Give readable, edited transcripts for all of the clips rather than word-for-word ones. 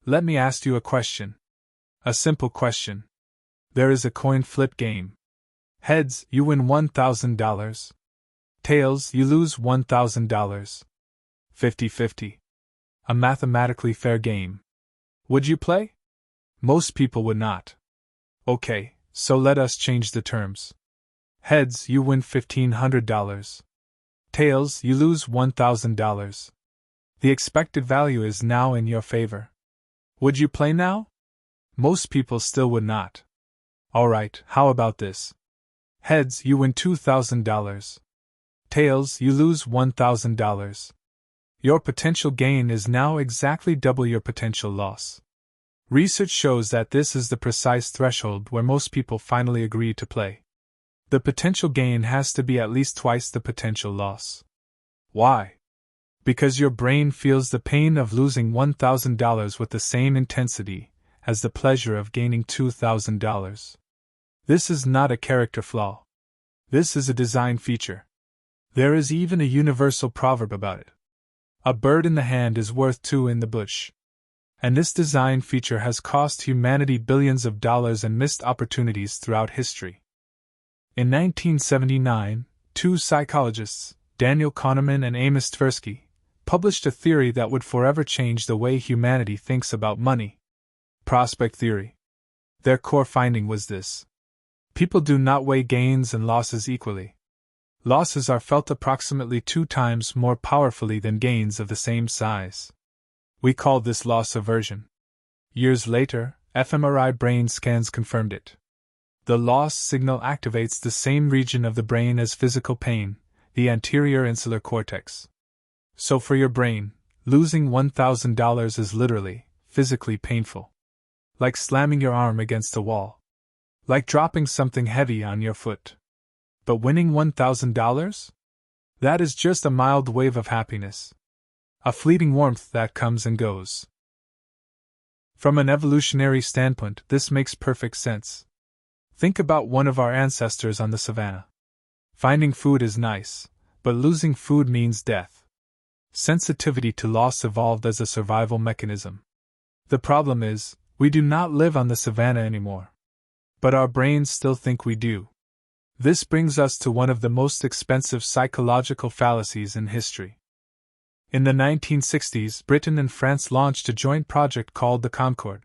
Let me ask you a question. A simple question. There is a coin flip game. Heads, you win $1,000. Tails, you lose $1,000. 50-50. A mathematically fair game. Would you play? Most people would not. Okay, so let us change the terms. Heads, you win $1,500. Tails, you lose $1,000. The expected value is now in your favor. Would you play now? Most people still would not. Alright, how about this? Heads, you win $2,000. Tails, you lose $1,000. Your potential gain is now exactly double your potential loss. Research shows that this is the precise threshold where most people finally agree to play. The potential gain has to be at least twice the potential loss. Why? Because your brain feels the pain of losing $1,000 with the same intensity as the pleasure of gaining $2,000. This is not a character flaw. This is a design feature. There is even a universal proverb about it. A bird in the hand is worth two in the bush. And this design feature has cost humanity billions of dollars and missed opportunities throughout history. In 1979, two psychologists, Daniel Kahneman and Amos Tversky, published a theory that would forever change the way humanity thinks about money. Prospect theory. Their core finding was this. People do not weigh gains and losses equally. Losses are felt approximately 2 times more powerfully than gains of the same size. We call this loss aversion. Years later, fMRI brain scans confirmed it. The loss signal activates the same region of the brain as physical pain, the anterior insular cortex. So for your brain, losing $1,000 is literally, physically painful. Like slamming your arm against a wall. Like dropping something heavy on your foot. But winning $1,000? That is just a mild wave of happiness. A fleeting warmth that comes and goes. From an evolutionary standpoint, this makes perfect sense. Think about one of our ancestors on the Savannah. Finding food is nice, but losing food means death. Sensitivity to loss evolved as a survival mechanism. The problem is, we do not live on the Savannah anymore. But our brains still think we do. This brings us to one of the most expensive psychological fallacies in history. In the 1960s, Britain and France launched a joint project called the Concorde,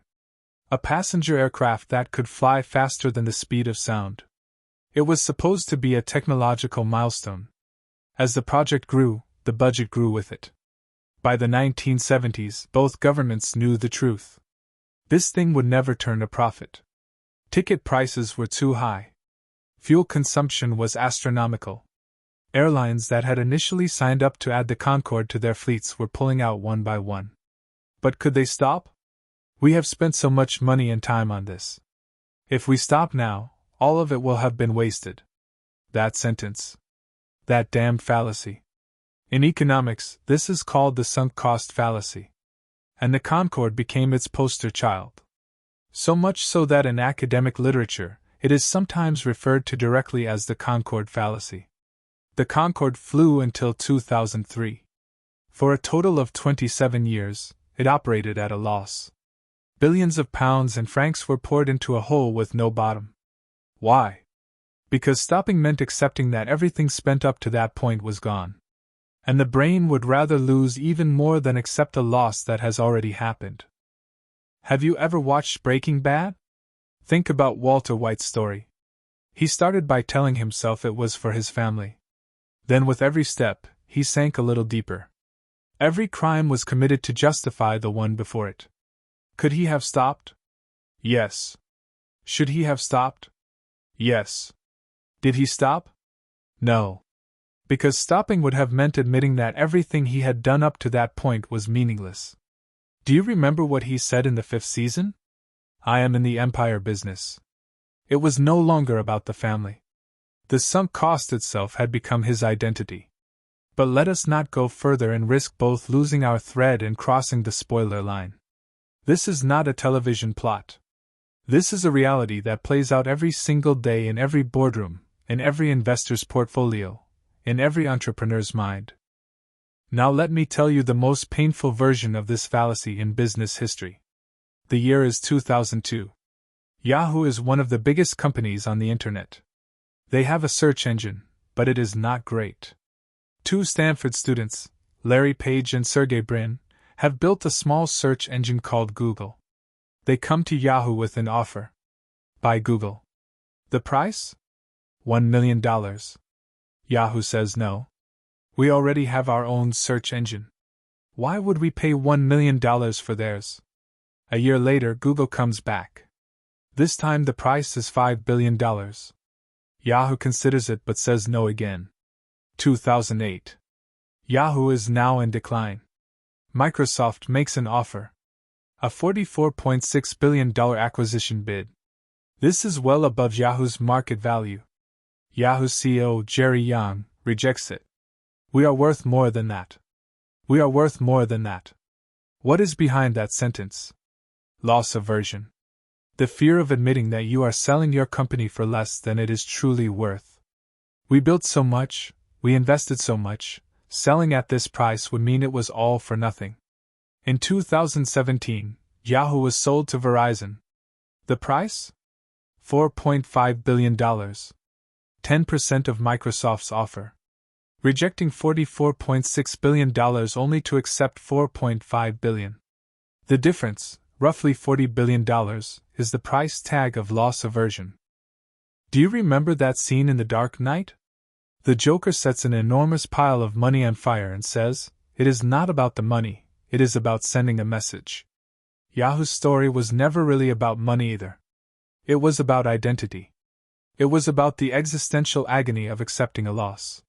a passenger aircraft that could fly faster than the speed of sound. It was supposed to be a technological milestone. As the project grew, the budget grew with it. By the 1970s, both governments knew the truth. This thing would never turn a profit. Ticket prices were too high. Fuel consumption was astronomical. Airlines that had initially signed up to add the Concorde to their fleets were pulling out one by one. But could they stop? We have spent so much money and time on this. If we stop now, all of it will have been wasted. That sentence. That damned fallacy. In economics, this is called the sunk cost fallacy. And the Concorde became its poster child. So much so that in academic literature, it is sometimes referred to directly as the Concorde fallacy. The Concorde flew until 2003. For a total of 27 years, it operated at a loss. Billions of pounds and francs were poured into a hole with no bottom. Why? Because stopping meant accepting that everything spent up to that point was gone. And the brain would rather lose even more than accept a loss that has already happened. Have you ever watched Breaking Bad? Think about Walter White's story. He started by telling himself it was for his family. Then with every step, he sank a little deeper. Every crime was committed to justify the one before it. Could he have stopped? Yes. Should he have stopped? Yes. Did he stop? No. Because stopping would have meant admitting that everything he had done up to that point was meaningless. Do you remember what he said in the 5th season? I am in the empire business. It was no longer about the family. The sunk cost itself had become his identity. But let us not go further and risk both losing our thread and crossing the spoiler line. This is not a television plot. This is a reality that plays out every single day in every boardroom, in every investor's portfolio, in every entrepreneur's mind. Now let me tell you the most painful version of this fallacy in business history. The year is 2002. Yahoo is one of the biggest companies on the internet. They have a search engine, but it is not great. Two Stanford students, Larry Page and Sergey Brin, have built a small search engine called Google. They come to Yahoo with an offer. Buy Google. The price? $1 million. Yahoo says no. We already have our own search engine. Why would we pay $1 million for theirs? A year later, Google comes back. This time the price is $5 billion. Yahoo considers it but says no again. 2008. Yahoo is now in decline. Microsoft makes an offer. A $44.6 billion acquisition bid. This is well above Yahoo's market value. Yahoo's CEO Jerry Yang rejects it. We are worth more than that. We are worth more than that. What is behind that sentence? Loss aversion. The fear of admitting that you are selling your company for less than it is truly worth. We built so much, we invested so much, selling at this price would mean it was all for nothing. In 2017, Yahoo was sold to Verizon. The price? $4.5 billion. 10% of Microsoft's offer. Rejecting $44.6 billion only to accept $4.5 billion. The difference, roughly $40 billion, is the price tag of loss aversion. Do you remember that scene in The Dark Knight? The Joker sets an enormous pile of money on fire and says, "It is not about the money, it is about sending a message." Yahoo's story was never really about money either. It was about identity. It was about the existential agony of accepting a loss.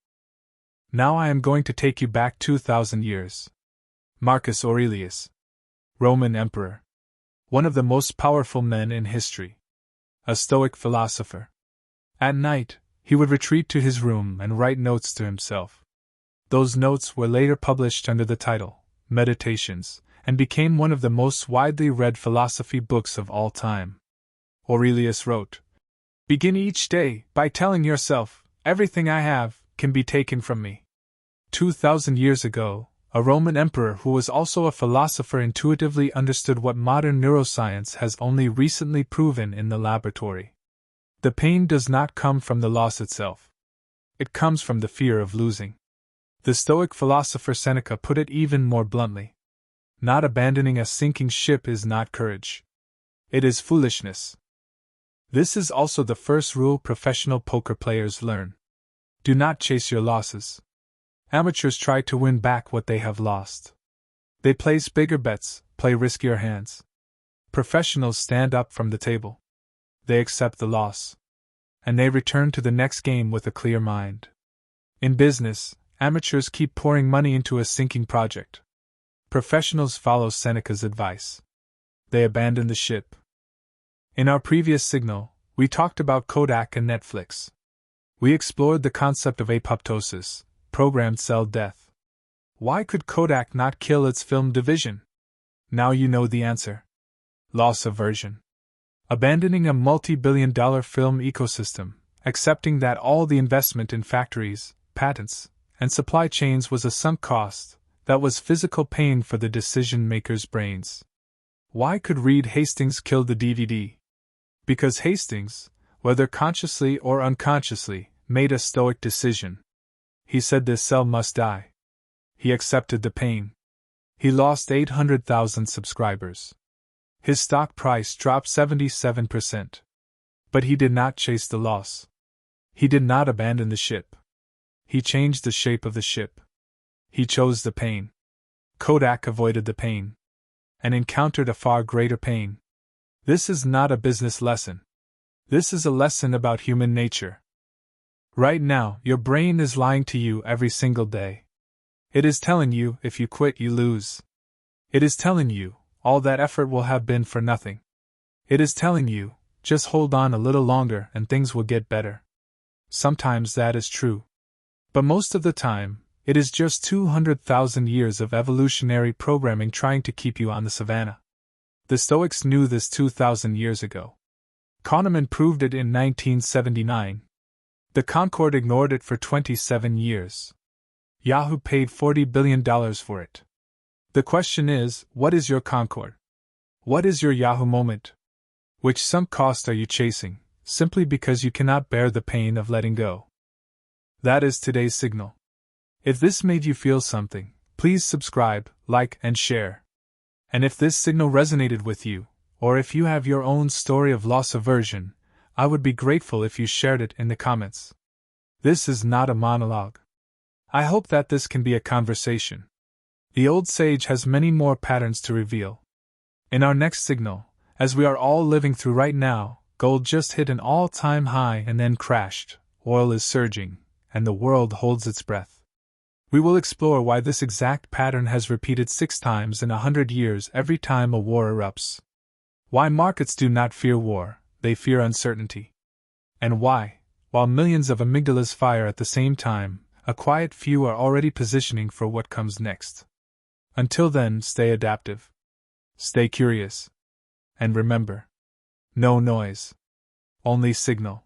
Now I am going to take you back 2,000 years. Marcus Aurelius, Roman emperor. One of the most powerful men in history. A Stoic philosopher. At night, he would retreat to his room and write notes to himself. Those notes were later published under the title, Meditations, and became one of the most widely read philosophy books of all time. Aurelius wrote, "Begin each day by telling yourself, everything I have can be taken from me." 2,000 years ago, a Roman emperor who was also a philosopher intuitively understood what modern neuroscience has only recently proven in the laboratory. The pain does not come from the loss itself. It comes from the fear of losing. The Stoic philosopher Seneca put it even more bluntly. Not abandoning a sinking ship is not courage. It is foolishness. This is also the first rule professional poker players learn. Do not chase your losses. Amateurs try to win back what they have lost. They place bigger bets, play riskier hands. Professionals stand up from the table. They accept the loss. And they return to the next game with a clear mind. In business, amateurs keep pouring money into a sinking project. Professionals follow Seneca's advice. They abandon the ship. In our previous signal, we talked about Kodak and Netflix. We explored the concept of apoptosis, programmed cell death. Why could Kodak not kill its film division? Now you know the answer. Loss aversion. Abandoning a multi-billion-dollar film ecosystem, accepting that all the investment in factories, patents, and supply chains was a sunk cost, that was physical pain for the decision-makers' brains. Why could Reed Hastings kill the DVD? Because Hastings, whether consciously or unconsciously, made a stoic decision. He said this cell must die. He accepted the pain. He lost 800,000 subscribers. His stock price dropped 77%. But he did not chase the loss. He did not abandon the ship. He changed the shape of the ship. He chose the pain. Kodak avoided the pain. And encountered a far greater pain. This is not a business lesson. This is a lesson about human nature. Right now, your brain is lying to you every single day. It is telling you, if you quit, you lose. It is telling you, all that effort will have been for nothing. It is telling you, just hold on a little longer and things will get better. Sometimes that is true. But most of the time, it is just 200,000 years of evolutionary programming trying to keep you on the savannah. The Stoics knew this 2,000 years ago. Kahneman proved it in 1979. The Concorde ignored it for 27 years. Yahoo paid $40 billion for it. The question is, what is your Concorde? What is your Yahoo moment? Which sunk cost are you chasing, simply because you cannot bear the pain of letting go? That is today's signal. If this made you feel something, please subscribe, like, and share. And if this signal resonated with you, or if you have your own story of loss aversion, I would be grateful if you shared it in the comments. This is not a monologue. I hope that this can be a conversation. The old sage has many more patterns to reveal. In our next signal, as we are all living through right now, gold just hit an all-time high and then crashed, oil is surging, and the world holds its breath. We will explore why this exact pattern has repeated 6 times in 100 years every time a war erupts. Why markets do not fear war, they fear uncertainty. And why, while millions of amygdalas fire at the same time, a quiet few are already positioning for what comes next. Until then, stay adaptive. Stay curious. And remember, no noise. Only signal.